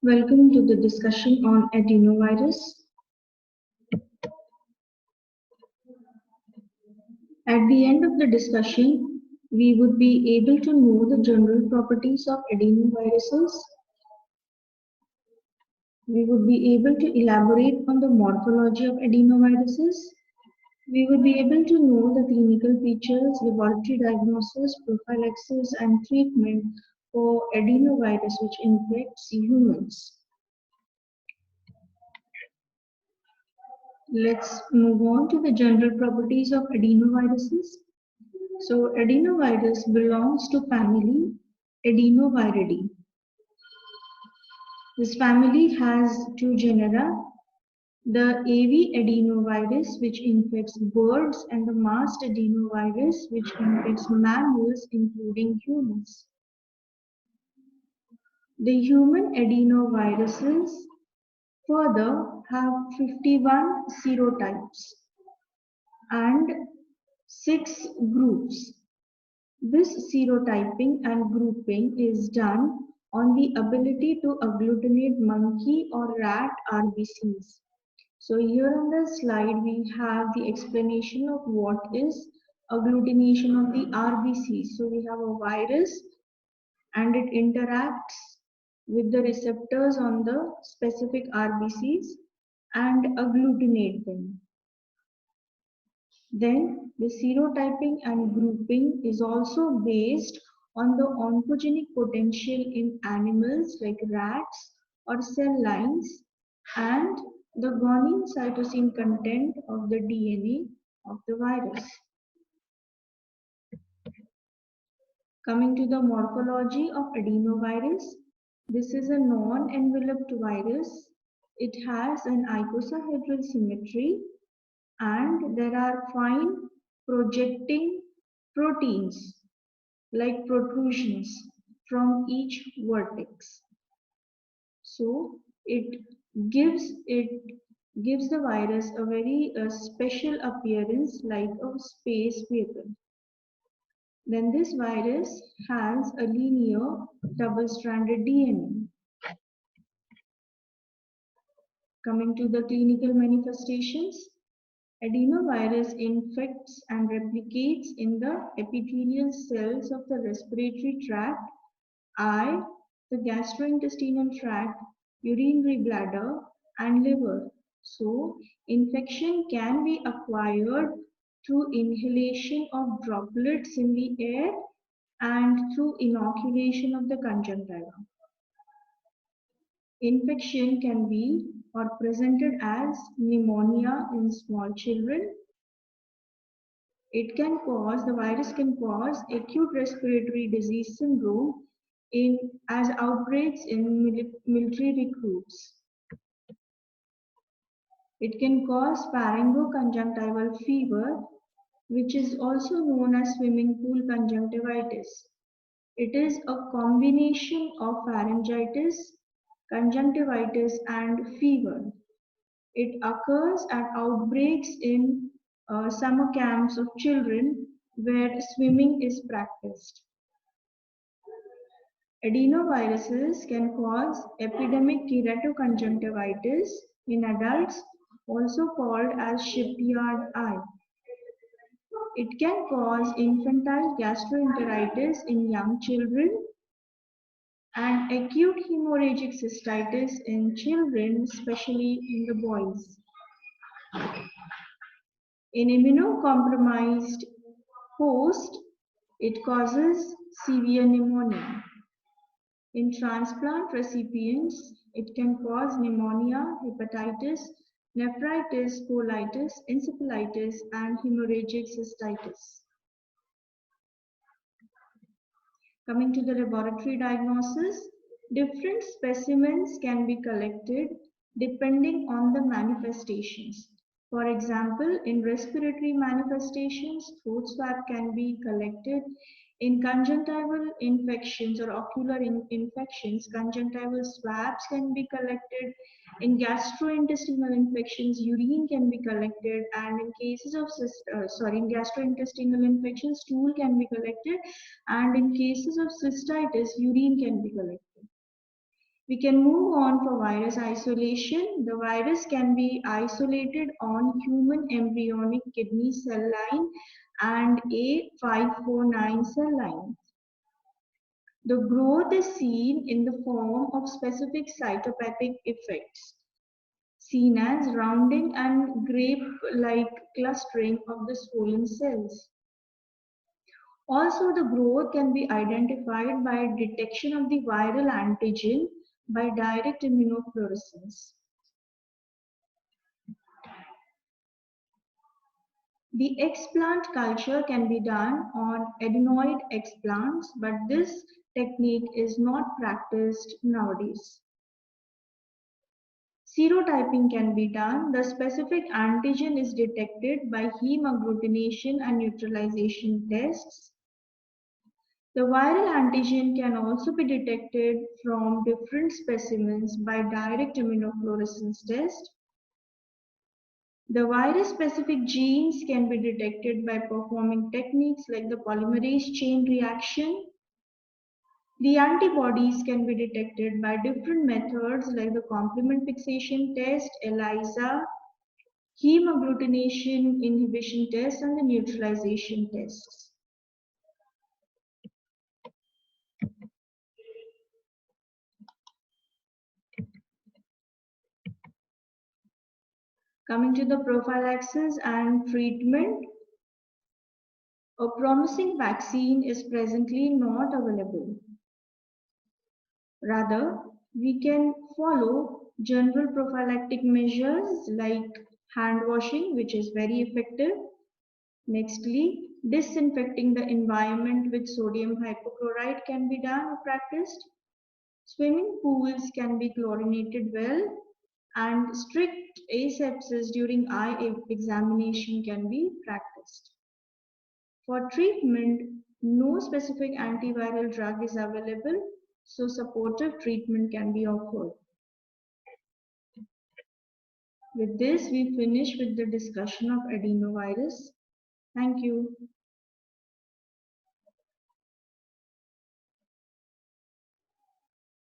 Welcome to the discussion on adenovirus. At the end of the discussion, we would be able to know the general properties of adenoviruses. We would be able to elaborate on the morphology of adenoviruses. We would be able to know the clinical features, laboratory diagnosis, prophylaxis, and treatment for adenovirus which infects humans. Let's move on to the general properties of adenoviruses. So adenovirus belongs to family Adenoviridae. This family has two genera, the AV adenovirus which infects birds and the masked adenovirus which infects mammals including humans. The human adenoviruses further have 51 serotypes and 6 groups. This serotyping and grouping is done on the ability to agglutinate monkey or rat RBCs. So here on the slide we have the explanation of what is agglutination of the RBCs. So we have a virus and it interacts with the receptors on the specific RBCs and agglutinate them. Then the serotyping and grouping is also based on the oncogenic potential in animals like rats or cell lines and the guanine cytosine content of the DNA of the virus. Coming to the morphology of adenovirus, this is a non-enveloped virus. It has an icosahedral symmetry and there are fine projecting proteins like protrusions from each vertex. So it gives the virus a very special appearance like a space vehicle. Then this virus has a linear double-stranded DNA. Coming to the clinical manifestations, adenovirus infects and replicates in the epithelial cells of the respiratory tract, eye, the gastrointestinal tract, urinary bladder, and liver. So, infection can be acquired through inhalation of droplets in the air and through inoculation of the conjunctiva. Infection can be or presented as pneumonia in small children. The virus can cause acute respiratory disease syndrome as outbreaks in military recruits. It can cause pharyngoconjunctival fever, which is also known as swimming pool conjunctivitis. It is a combination of pharyngitis, conjunctivitis, and fever. It occurs at outbreaks in summer camps of children where swimming is practiced. Adenoviruses can cause epidemic keratoconjunctivitis in adults, also called as shipyard eye. It can cause infantile gastroenteritis in young children and acute hemorrhagic cystitis in children, especially in the boys. In immunocompromised host, it causes severe pneumonia. In transplant recipients, it can cause pneumonia, hepatitis, nephritis, colitis, encephalitis, and hemorrhagic cystitis. Coming to the laboratory diagnosis, different specimens can be collected depending on the manifestations. For example, in respiratory manifestations, throat swab can be collected. In conjunctival infections or ocular infections, conjunctival swabs can be collected. In gastrointestinal infections, urine can be collected, and in cases of in gastrointestinal infections, stool can be collected, and in cases of cystitis, urine can be collected. We can move on for virus isolation. The virus can be isolated on human embryonic kidney cell line and A549 cell lines. The growth is seen in the form of specific cytopathic effects, seen as rounding and grape-like clustering of the swollen cells. Also, the growth can be identified by detection of the viral antigen by direct immunofluorescence. The explant culture can be done on adenoid explants, but this technique is not practiced nowadays. Serotyping can be done. The specific antigen is detected by heme agglutination and neutralization tests. The viral antigen can also be detected from different specimens by direct immunofluorescence test. The virus-specific genes can be detected by performing techniques like the polymerase chain reaction. The antibodies can be detected by different methods like the complement fixation test, ELISA, heme agglutination inhibition test, and the neutralization tests. Coming to the prophylaxis and treatment, a promising vaccine is presently not available. Rather, we can follow general prophylactic measures like hand washing, which is very effective. Nextly, disinfecting the environment with sodium hypochlorite can be done or practiced. Swimming pools can be chlorinated well, and strict asepsis during eye examination can be practiced. For treatment, no specific antiviral drug is available, so supportive treatment can be offered. With this, we finish with the discussion of adenovirus. Thank you.